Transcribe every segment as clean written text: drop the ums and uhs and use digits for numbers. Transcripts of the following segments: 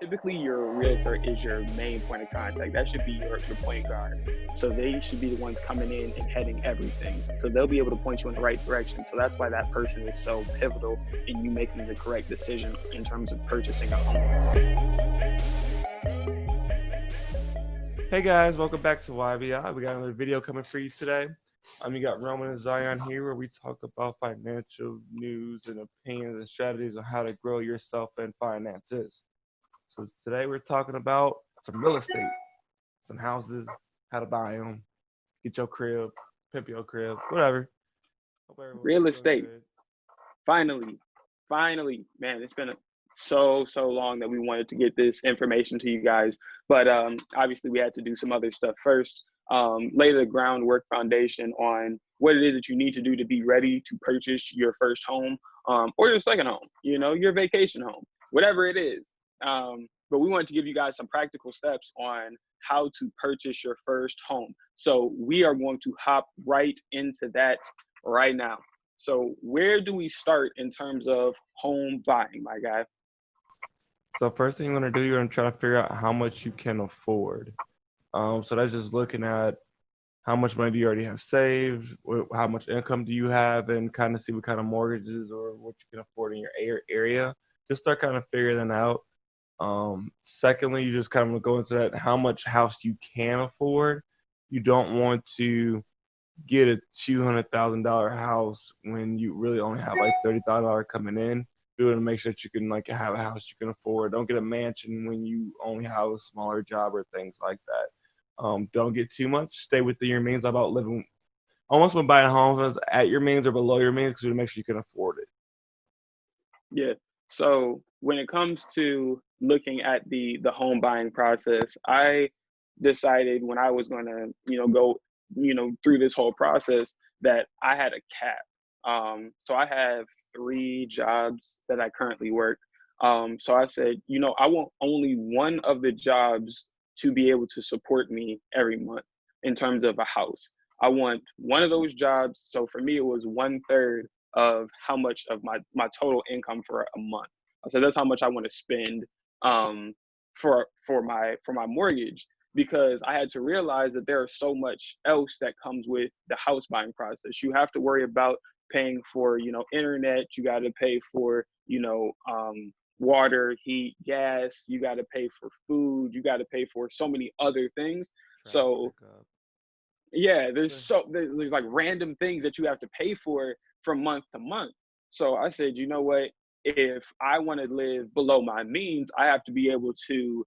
typically your realtor is your main point of contact. That should be your point guard. So they should be the ones coming in and heading everything. So they'll be able to point you in the right direction. So that's why that person is so pivotal in you making the correct decision in terms of purchasing a home. Hey guys, welcome back to YBI. We got another video coming for you today. You got Roman and Zion here where we talk about financial news and opinions and strategies on how to grow yourself and finances. So today we're talking about some real estate, some houses, how to buy them, get your crib, pimp your crib, whatever. Hope everyone's Real doing estate. good. Finally, man, it's been so long that we wanted to get this information to you guys, but obviously we had to do some other stuff first. Lay the groundwork foundation on what it is that you need to do to be ready to purchase your first home, or your second home, your vacation home, whatever it is. But we wanted to give you guys some practical steps on how to purchase your first home. So we are going to hop right into that right now. So where do we start in terms of home buying, my guy? So first thing you're going to do, you're going to try to figure out how much you can afford. So that's just looking at how much money do you already have saved, how much income do you have, and kind of see what kind of mortgages or what you can afford in your area. Just start kind of figuring that out. Secondly, you just kind of go into that how much house you can afford. You don't want to get a $200,000 house when you really only have like $30,000 coming in. Do it to make sure that you can like have a house you can afford. Don't get a mansion when you only have a smaller job or things like that. Don't get too much. Stay within your means. About living almost when buying homes at your means or below your means, because to make sure you can afford it. Yeah. So when it comes to looking at the home buying process, I decided when I was going to, go, through this whole process that I had a cap. So I have 3 jobs that I currently work. So I said, I want only one of the jobs to be able to support me every month in terms of a house. I want one of those jobs. So for me, it was 1/3 of how much of my total income for a month. I said that's how much I want to spend, for my mortgage, because I had to realize that there is so much else that comes with the house buying process. You have to worry about paying for, internet. You got to pay for, water, heat, gas. You got to pay for food. You got to pay for so many other things. Trash So pickup. yeah, there's like random things that you have to pay for from month to month. So I said, you know what? If I want to live below my means, I have to be able to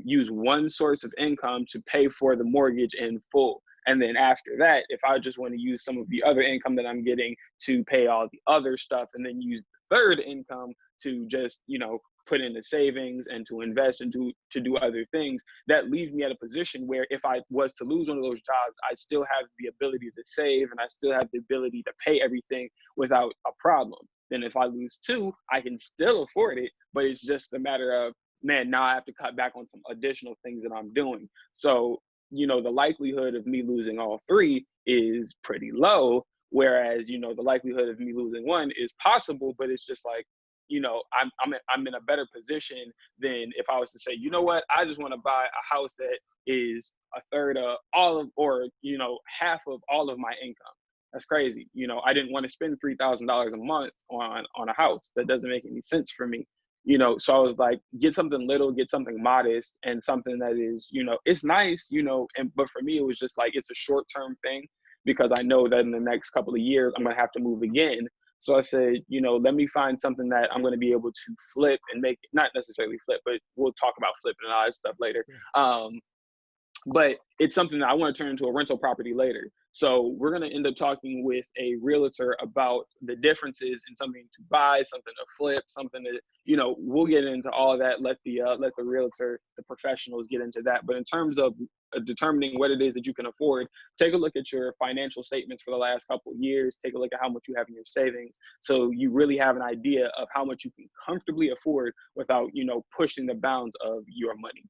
use one source of income to pay for the mortgage in full. And then after that, if I just want to use some of the other income that I'm getting to pay all the other stuff, and then use the third income to just, put into savings and to invest and to do other things, that leaves me at a position where if I was to lose one of those jobs, I still have the ability to save and I still have the ability to pay everything without a problem. Then if I lose two, I can still afford it, but it's just a matter of, man, now I have to cut back on some additional things that I'm doing. So, the likelihood of me losing all three is pretty low. Whereas, the likelihood of me losing one is possible, but it's just like, I'm in a better position than if I was to say, you know what, I just want to buy a house that is a third of all of, or half of all of my income. That's crazy. I didn't want to spend $3,000 a month on a house. That doesn't make any sense for me. So I was like, get something little, get something modest, and something that is, it's nice, but for me, it was just like, it's a short-term thing, because I know that in the next couple of years, I'm going to have to move again. So I said, let me find something that I'm going to be able to flip and make, not necessarily flip, but we'll talk about flipping and all that stuff later. But it's something that I want to turn into a rental property later. So we're going to end up talking with a realtor about the differences in something to buy, something to flip, something that, we'll get into all of that. Let the realtor, the professionals get into that. But in terms of determining what it is that you can afford, take a look at your financial statements for the last couple of years. Take a look at how much you have in your savings. So you really have an idea of how much you can comfortably afford without, pushing the bounds of your money.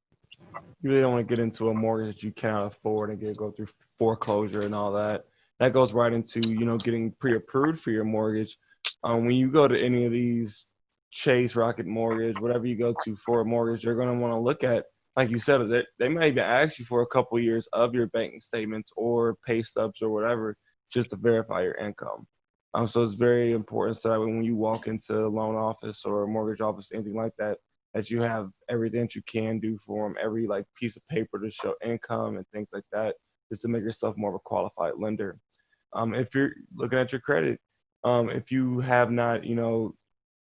You really don't want to get into a mortgage that you cannot afford and go through foreclosure and all that. That goes right into, getting pre-approved for your mortgage. When you go to any of these Chase, Rocket Mortgage, whatever you go to for a mortgage, they're going to want to look at, like you said, they might even ask you for a couple years of your banking statements or pay stubs or whatever, just to verify your income. So it's very important so that when you walk into a loan office or a mortgage office, anything like that, that you have everything that you can do for them, every like piece of paper to show income and things like that, just to make yourself more of a qualified lender. If you're looking at your credit, if you have not,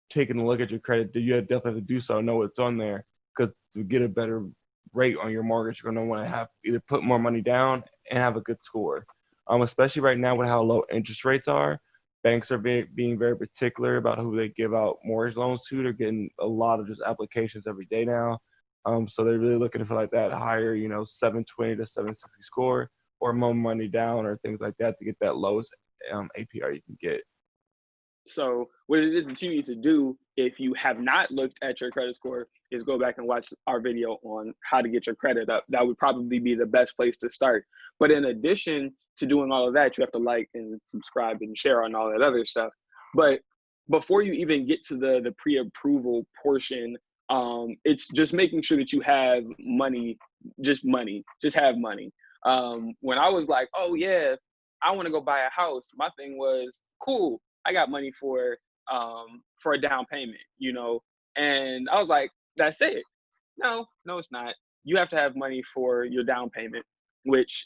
taking a look at your credit, you definitely have to do so, know what's on there, because to get a better rate on your mortgage, you're going to want to have either put more money down and have a good score. Especially right now with how low interest rates are, banks are being very particular about who they give out mortgage loans to. They're getting a lot of just applications every day now. So they're really looking for like that higher, 720 to 760 score, or more money down or things like that to get that lowest APR you can get. So what it is that you need to do if you have not looked at your credit score is go back and watch our video on how to get your credit up. That would probably be the best place to start. But in addition to doing all of that, you have to like and subscribe and share on all that other stuff. But before you even get to the pre-approval portion, it's just making sure that you have money, just have money. When I was like, oh yeah, I want to go buy a house, my thing was, cool, I got money for a down payment, and I was like, that's it. No, it's not. You have to have money for your down payment, which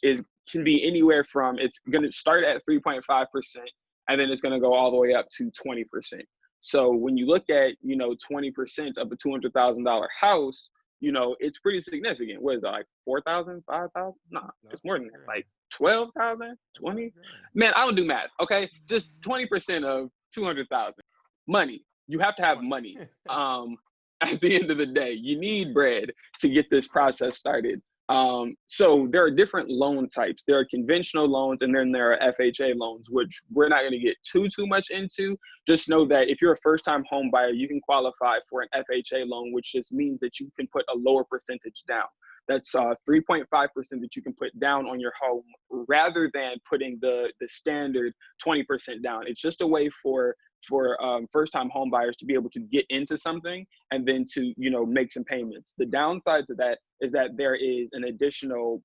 can be anywhere from, it's going to start at 3.5%, and then it's going to go all the way up to 20%. So when you look at 20% of a $200,000 house, it's pretty significant. What is that, like 4,000, 5,000? No, it's more than that. Like 12,000, 20. Man, I don't do math. Okay, just 20% of 200,000. Money. You have to have money. At the end of the day, you need bread to get this process started. So there are different loan types. There are conventional loans, and then there are FHA loans, which we're not going to get too much into. Just know that if you're a first-time home buyer, you can qualify for an FHA loan, which just means that you can put a lower percentage down. That's 3.5% that you can put down on your home, rather than putting the standard 20% down. It's just a way for first-time home buyers to be able to get into something and then to make some payments. The downside to that is that there is an additional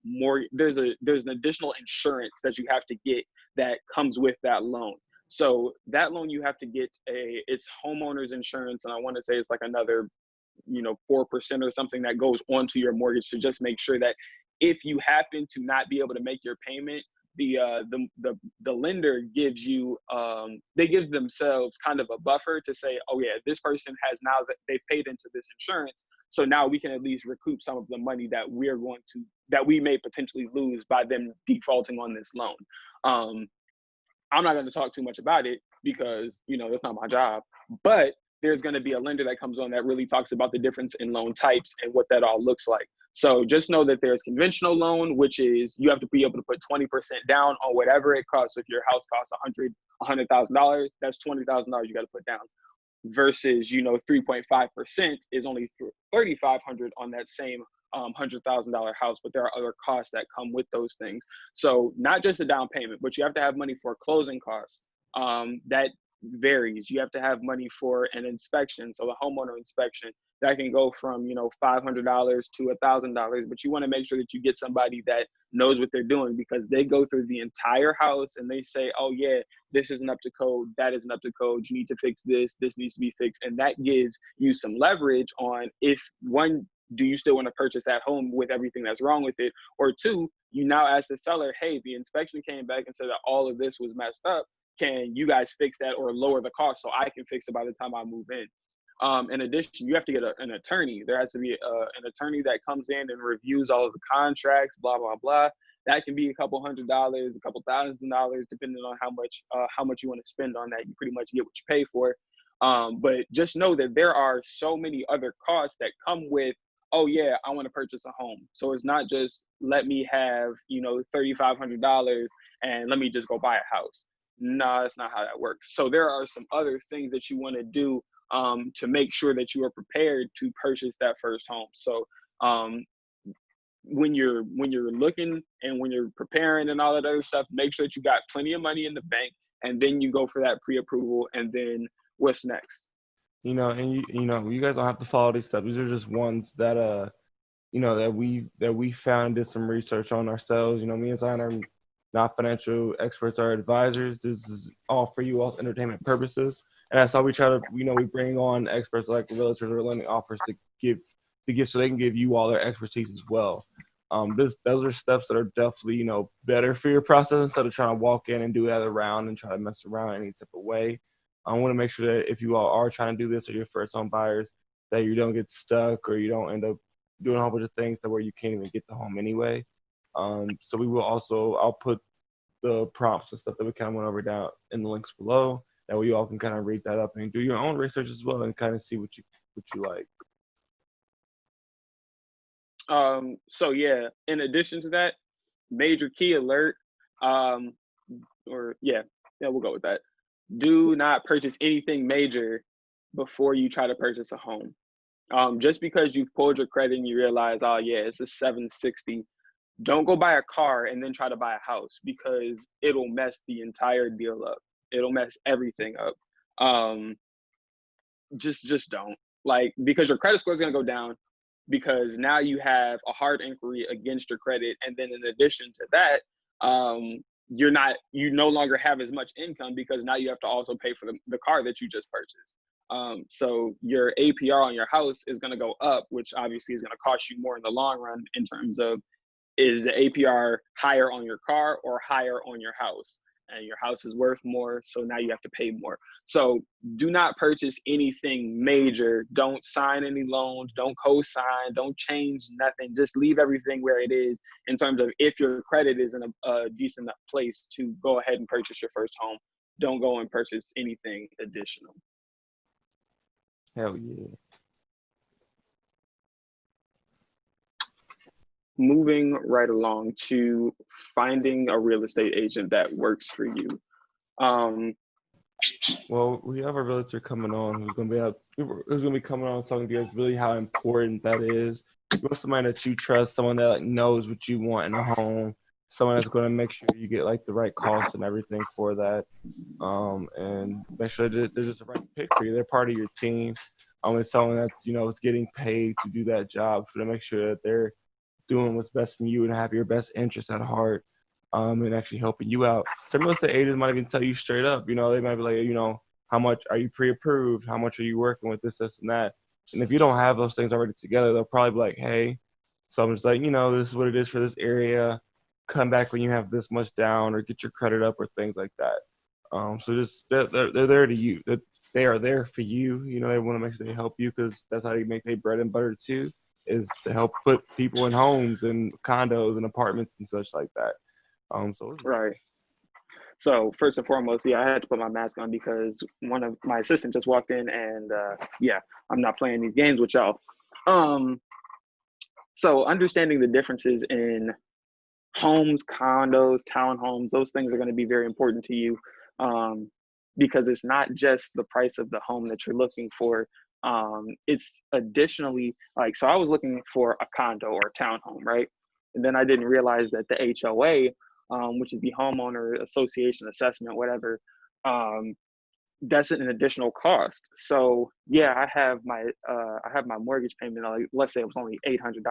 there's an additional insurance that you have to get that comes with that loan. So that loan, you have to get it's homeowners insurance, and I want to say it's like another 4% or something that goes onto your mortgage to just make sure that if you happen to not be able to make your payment, the lender gives you they give themselves kind of a buffer to say, oh yeah, this person has, now that they've paid into this insurance, so now we can at least recoup some of the money that we may potentially lose by them defaulting on this loan. I'm not going to talk too much about it because that's not my job, but there's going to be a lender that comes on that really talks about the difference in loan types and what that all looks like. So just know that there's conventional loan, which is you have to be able to put 20% down on whatever it costs. So if your house costs $100,000, that's $20,000 you got to put down. Versus 3.5% is only $3,500 on that same $100,000 house, but there are other costs that come with those things. So not just a down payment, but you have to have money for closing costs. That varies. You have to have money for an inspection. So the homeowner inspection, that can go from $500 to $1,000, but you want to make sure that you get somebody that knows what they're doing, because they go through the entire house and they say, oh yeah, this isn't up to code, that isn't up to code, you need to fix this needs to be fixed. And that gives you some leverage on, if one, do you still want to purchase that home with everything that's wrong with it? Or two, you now ask the seller, hey, the inspection came back and said that all of this was messed up. Can you guys fix that or lower the cost so I can fix it by the time I move in? In addition, you have to get an attorney. There has to be an attorney that comes in and reviews all of the contracts, blah, blah, blah. That can be a couple $100s, a couple $1,000s, depending on how much you want to spend on that. You pretty much get what you pay for. But just know that there are so many other costs that come with, oh yeah, I want to purchase a home. So it's not just let me have, $3,500 and let me just go buy a house. No, that's not how that works. So there are some other things that you want to do to make sure that you are prepared to purchase that first home. So when you're looking and when you're preparing and all that other stuff, make sure that you got plenty of money in the bank, and then you go for that pre-approval. And then what's next? And you guys don't have to follow these steps. These are just ones that that we found, did some research on ourselves. Me and Zion are not financial experts or advisors. This is all for you all's entertainment purposes. And that's how we try to, we bring on experts like realtors or lending offers to give so they can give you all their expertise as well. Those are steps that are definitely, better for your process instead of trying to walk in and do that around and try to mess around any type of way. I want to make sure that if you all are trying to do this or you're first home buyers, that you don't get stuck or you don't end up doing a whole bunch of things that where you can't even get the home anyway. So I'll put the prompts and stuff that we kind of went over down in the links below. That way you all can kind of read that up and do your own research as well and kind of see what you like. So yeah, in addition to that, major key alert, we'll go with that. Do not purchase anything major before you try to purchase a home. Just because you've pulled your credit and you realize, oh yeah, it's a 760, don't go buy a car and then try to buy a house, because it'll mess the entire deal up. It'll mess everything up. Just don't, because your credit score is going to go down, because now you have a hard inquiry against your credit. And then in addition to that, you no longer have as much income, because now you have to also pay for the car that you just purchased. So your APR on your house is going to go up, which obviously is going to cost you more in the long run, in terms of, is the APR higher on your car or higher on your house? And your house is worth more, so now you have to pay more. So do not purchase anything major. Don't sign any loans. Don't co-sign. Don't change nothing. Just leave everything where it is, in terms of, if your credit is in a decent place to go ahead and purchase your first home. Don't go and purchase anything additional. Hell yeah. Moving right along to finding a real estate agent that works for you. Well, we have a realtor coming on who's going to be coming on talking to you guys really how important that is. You want somebody that you trust, someone that knows what you want in a home, someone that's going to make sure you get the right costs and everything for that, and make sure that they're just the right pick for you. They're part of your team. It's someone that's it's getting paid to do that job, so to make sure that they're doing what's best for you and have your best interests at heart, and actually helping you out. Some real estate agents might even tell you straight up, they might be like, how much are you pre-approved? How much are you working with this, and that? And if you don't have those things already together, they'll probably be like, hey, so I'm just like, this is what it is for this area. Come back when you have this much down, or get your credit up, or things like that. So just they're there to you. They are there for you. They want to make sure they help you, because that's how they make their bread and butter too, is to help put people in homes and condos and apartments and such like that. Right. So first and foremost, I had to put my mask on, because one of my assistants just walked in, and I'm not playing these games with y'all. So understanding the differences in homes, condos, townhomes, those things are going to be very important to you, because it's not just the price of the home that you're looking for. It's additionally, so I was looking for a condo or a townhome, right? And then I didn't realize that the HOA, which is the homeowner association assessment, whatever, that's an additional cost. So I have my mortgage payment, let's say it was only $800,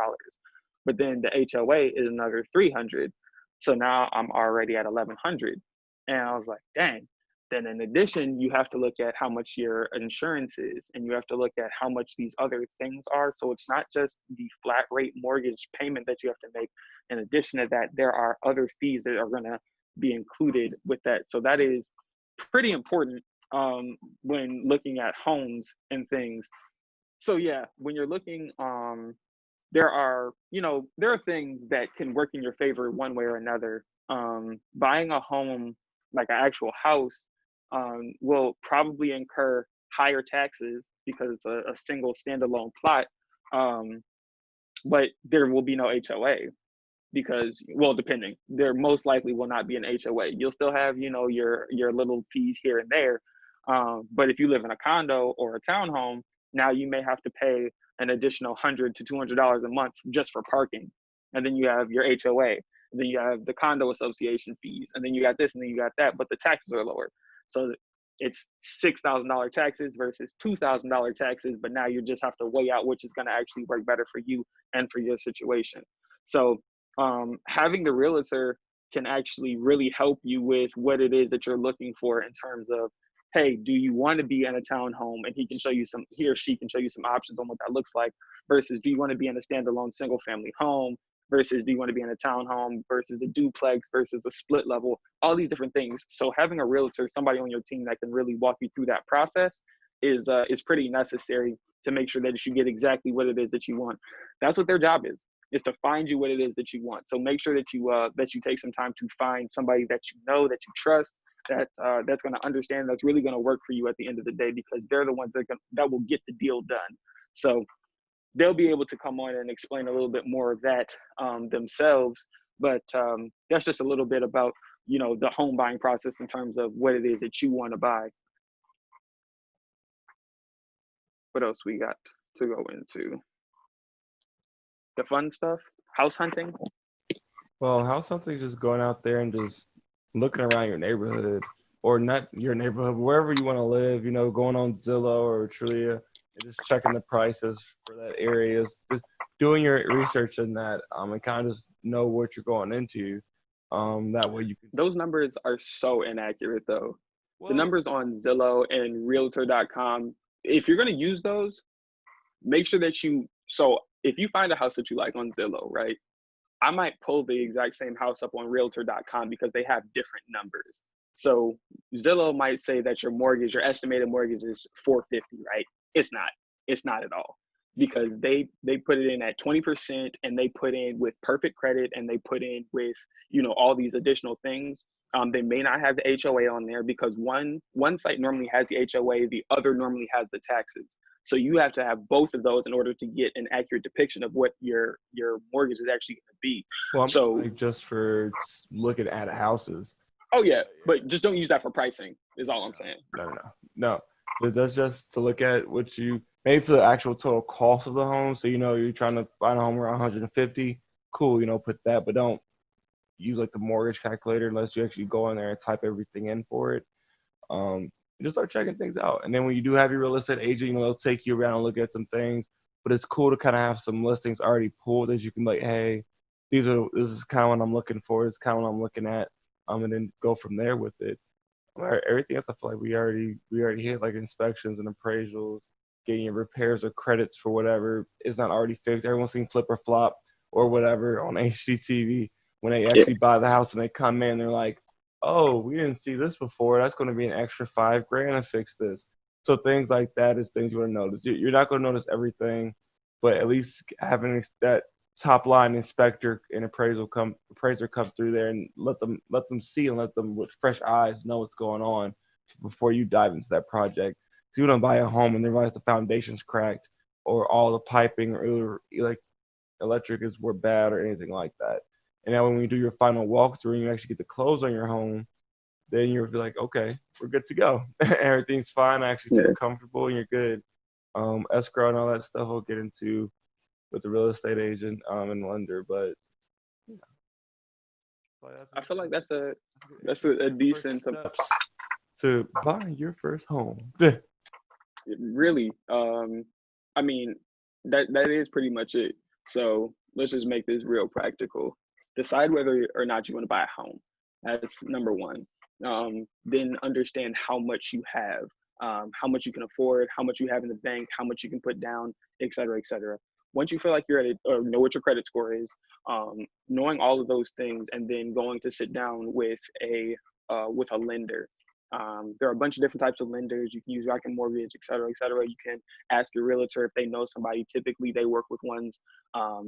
but then the HOA is another $300. So now I'm already at $1,100, and I was like, dang. Then in addition, you have to look at how much your insurance is, and you have to look at how much these other things are. So it's not just the flat rate mortgage payment that you have to make. In addition to that, there are other fees that are going to be included with that. So that is pretty important when looking at homes and things. So when you're looking, there are things that can work in your favor one way or another. Buying a home, like an actual house, will probably incur higher taxes, because it's a single standalone plot, but there will be no HOA, because, well, depending, there most likely will not be an HOA. You'll still have your little fees here and there, but if you live in a condo or a townhome, now you may have to pay an additional $100 to $200 a month just for parking, and then you have your HOA, and then you have the condo association fees, and then you got this, and then you got that, but the taxes are lower. So it's $6,000 taxes versus $2,000 taxes, but now you just have to weigh out which is going to actually work better for you and for your situation. So having the realtor can actually really help you with what it is that you're looking for in terms of, hey, do you want to be in a townhome? And he or she can show you some options on what that looks like, versus do you want to be in a standalone single family home, versus do you want to be in a townhome versus a duplex versus a split level, all these different things. So having a realtor, somebody on your team that can really walk you through that process is pretty necessary to make sure that you get exactly what it is that you want. That's what their job is to find you what it is that you want. So make sure that you take some time to find somebody that you know, that you trust, that's going to understand, that's really going to work for you at the end of the day, because they're the ones that will get the deal done. So they'll be able to come on and explain a little bit more of that themselves. But that's just a little bit about, the home buying process in terms of what it is that you want to buy. What else we got to go into? The fun stuff, house hunting. Well, house hunting is just going out there and just looking around your neighborhood, or not your neighborhood, wherever you want to live, going on Zillow or Trulia and just checking the prices for that area, just doing your research in that, and kind of just know what you're going into. That way you can. Those numbers are so inaccurate though. Well, the numbers on Zillow and Realtor.com, if you're going to use those, make sure that so if you find a house that you like on Zillow, right? I might pull the exact same house up on Realtor.com because they have different numbers. So Zillow might say that your estimated mortgage is $450, right? It's not. It's not at all, because they put it in at 20%, and they put in with perfect credit, and they put in with all these additional things. They may not have the HOA on there, because one site normally has the HOA, the other normally has the taxes. So you have to have both of those in order to get an accurate depiction of what your mortgage is actually going to be. Well, so like just for looking at houses. Oh yeah, but just don't use that for pricing is all I'm saying. No. That's just to look at what you, maybe for the actual total cost of the home. So, you're trying to find a home around 150. Cool, put that, but don't use like the mortgage calculator unless you actually go in there and type everything in for it. Just start checking things out. And then when you do have your real estate agent, they'll take you around and look at some things. But it's cool to kind of have some listings already pulled that you can like, hey, this is kind of what I'm looking for. It's kind of what I'm looking at. And then go from there with it. Everything else, I feel like we already hit, like inspections and appraisals, getting your repairs or credits for whatever is not already fixed. Everyone's seen Flip or Flop or whatever on HGTV when they actually buy the house and they come in, they're like, oh, we didn't see this before. That's going to be an extra $5,000 to fix this. So things like that is things you want to notice. You're not going to notice everything, but at least having that top line inspector and appraiser come through there and let them see and let them with fresh eyes know what's going on before you dive into that project. Because you don't buy a home and then realize the foundation's cracked or all the piping or like electric were bad or anything like that. And now when you do your final walkthrough and you actually get the close on your home, then you'll be like, okay, we're good to go. Everything's fine. I actually feel comfortable and you're good. Escrow and all that stuff we'll get into with the real estate agent and lender, but I feel like that's a decent steps to buying your first home. Really, I mean, that is pretty much it. So let's just make this real practical. Decide whether or not you want to buy a home. That's number one. Then understand how much you have, how much you can afford, how much you have in the bank, how much you can put down, et cetera, et cetera. Once you feel like you're at it, or know what your credit score is, knowing all of those things, and then going to sit down with a lender. There are a bunch of different types of lenders. You can use Rocket Mortgage, et cetera, et cetera. You can ask your realtor if they know somebody. Typically, they work with ones.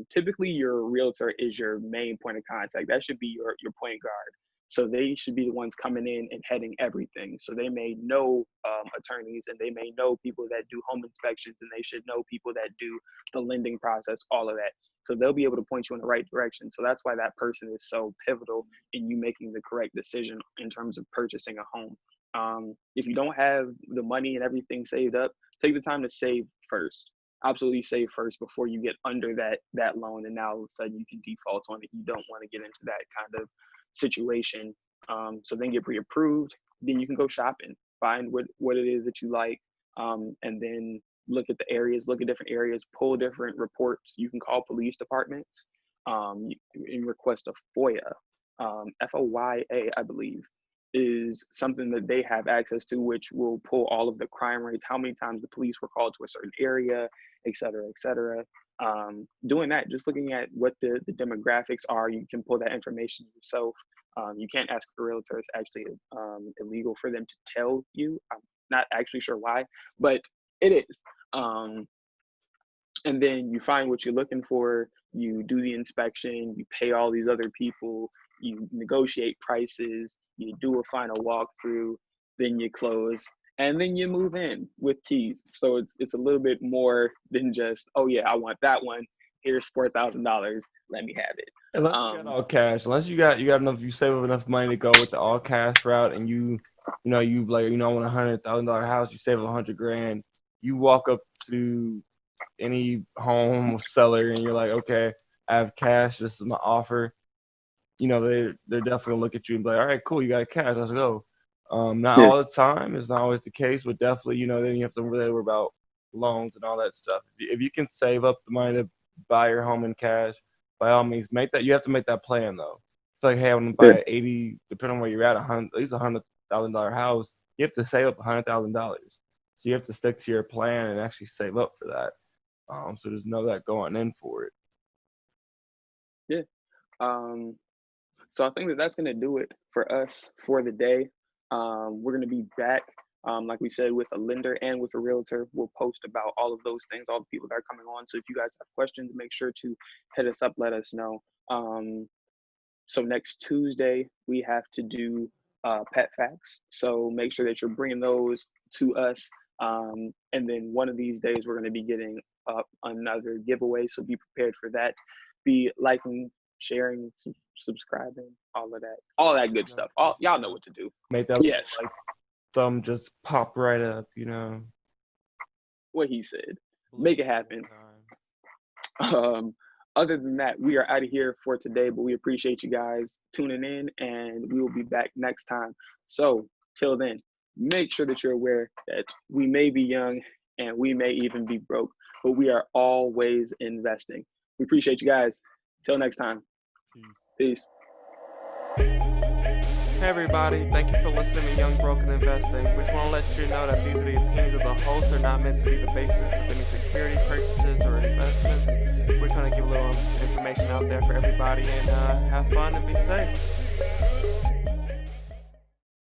Typically, your realtor is your main point of contact. That should be your point guard. So they should be the ones coming in and heading everything. So they may know attorneys, and they may know people that do home inspections, and they should know people that do the lending process, all of that. So they'll be able to point you in the right direction. So that's why that person is so pivotal in you making the correct decision in terms of purchasing a home. If you don't have the money and everything saved up, take the time to save first. Absolutely save first before you get under that loan, and now all of a sudden you can default on it. You don't want to get into that kind of situation. So then get pre-approved, then you can go shopping. find what it is that you like, and then look at the areas, look at different areas, pull different reports. You can call police departments, and request a FOIA. FOIA, I believe, is something that they have access to, which will pull all of the crime rates, how many times the police were called to a certain area, et cetera, et cetera. Doing that, just looking at what the demographics are, you can pull that information yourself. You can't ask a realtor. It's actually illegal for them to tell you. I'm not actually sure why, but it is. And then you find what you're looking for, you do the inspection, you pay all these other people, you negotiate prices, you do a final walkthrough, then you close, and then you move in with keys. So it's a little bit more than just, oh yeah, I want that one. Here's $4,000. Let me have it. Unless you got all cash, unless you got enough, you save up enough money to go with the all cash route, and you like, I want $100,000 house, you save $100,000. You walk up to any home seller and you're like, okay, I have cash, this is my offer. They're definitely gonna look at you and be like, all right, cool, you got cash, let's go. Not all the time, it's not always the case, but definitely, then you have to really worry about loans and all that stuff. If you can save up the money to buy your home in cash, by all means, make that. You have to make that plan though. It's like, hey, I'm gonna buy 80, depending on where you're at, at least $100,000 house. You have to save up $100,000. So you have to stick to your plan and actually save up for that. So there's no that going in for it. Yeah. So I think that's going to do it for us for the day. We're going to be back, like we said, with a lender and with a realtor. We'll post about all of those things, all the people that are coming on. So if you guys have questions, make sure to hit us up, let us know. So next Tuesday, we have to do pet facts. So make sure that you're bringing those to us. And then one of these days, we're going to be getting up another giveaway. So be prepared for that. Be liking, sharing, subscribing, all that good stuff. Y'all know what to do. Make that thumb just pop right up, what he said. Make it happen. Other than that, we are out of here for today, but we appreciate you guys tuning in, and we will be back next time. So till then, make sure that you're aware that we may be young and we may even be broke, but we are always investing. We appreciate you guys. Till next time. Peace. Hey everybody, thank you for listening to Young Broken Investing. We just want to let you know that these are the opinions of the host, are not meant to be the basis of any security purchases or investments. We're trying to give a little information out there for everybody, and have fun and be safe.